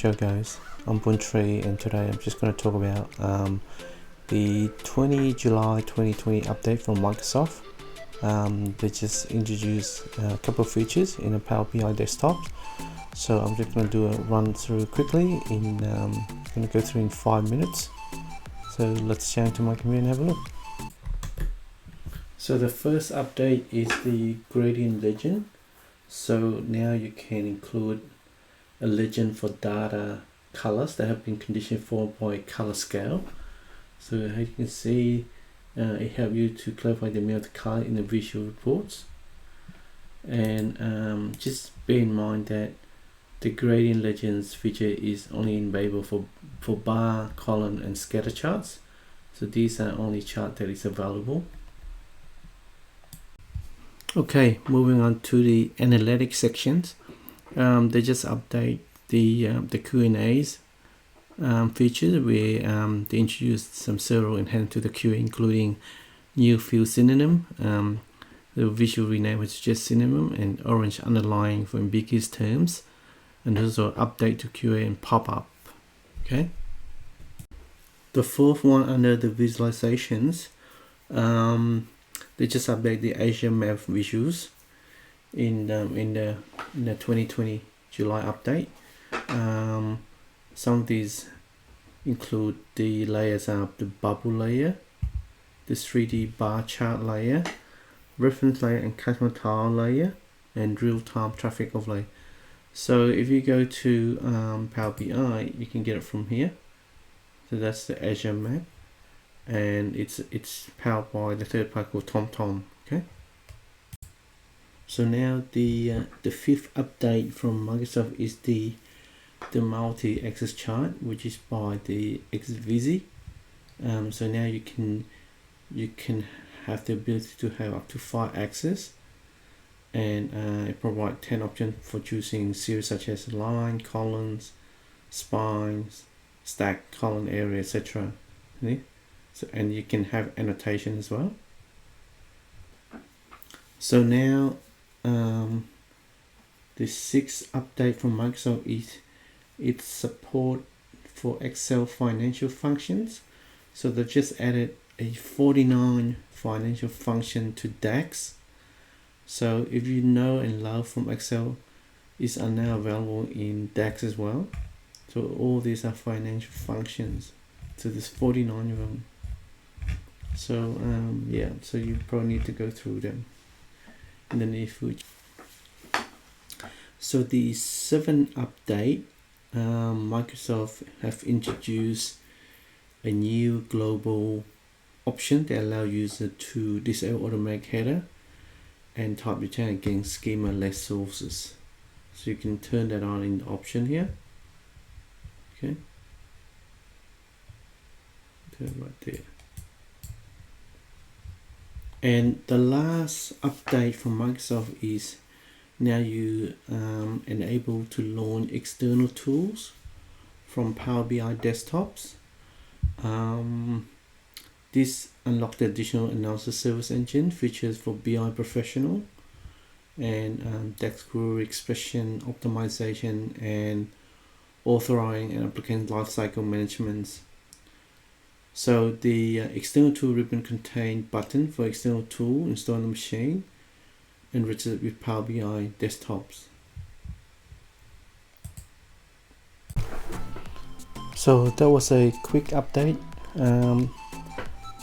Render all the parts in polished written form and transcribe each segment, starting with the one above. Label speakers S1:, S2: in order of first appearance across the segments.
S1: show guys, I'm Buntri and today I'm just going to talk about the 20 July 2020 update from Microsoft. They just introduced a couple of features in a Power BI desktop, so I'm just going to do a run through quickly in going to go through in 5 minutes. So let's jump to my computer and have a look. So the first update is the gradient legend. So now you can include a legend for data colors that have been conditioned for by color scale. So as you can see, it helps you to clarify the amount of color in the visual reports. And just bear in mind that the gradient legends feature is only available for bar, column and scatter charts. So these are only chart that is available. Okay, moving on to the analytics sections. They just update the Q&A's feature where they introduced some several enhancements to the QA, including new field synonym, the visual rename was just synonym, and orange underline for ambiguous terms, and also update to QA and pop-up. Okay. The fourth one under the visualizations, they just update the Asia map visuals in the 2020 July update. Some of these include the layers of the bubble layer, the 3D bar chart layer, reference layer and customer tile layer, and real-time traffic overlay. So if you go to Power BI, you can get it from here. So that's the Azure map, and it's powered by the third party called TomTom. Okay. So now the fifth update from Microsoft is the multi-access chart, which is by the XVisi. So now you can have the ability to have up to 5 axes, and it provides 10 options for choosing series such as line, columns, spines, stack, column area, etc. So, and you can have annotation as well. So now the sixth update from Microsoft is its support for Excel financial functions. So they just added a 49 financial function to DAX. So if you know and love from Excel, these are now available in DAX as well. So all these are financial functions. So there's 49 of them. So yeah, so you probably need to go through them in the near future. So the seventh update, Microsoft have introduced a new global option that allows users to disable automatic header and type return against schema-less sources. So you can turn that on in the option here. Okay, turn right there. And the last update from Microsoft is now you enable to launch external tools from Power BI desktops. This unlocks the additional analysis service engine features for BI professional and text query expression optimization and authoring and applicant lifecycle management. So the external tool ribbon contains button for external tool installed on the machine and registered with Power BI desktops. So that was a quick update.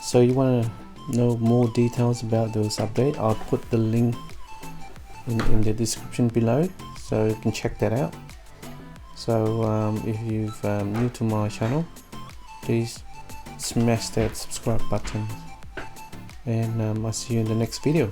S1: So you want to know more details about those updates, I'll put the link in the description below, so you can check that out. So if you're new to my channel, please smash that subscribe button, and I'll see you in the next video.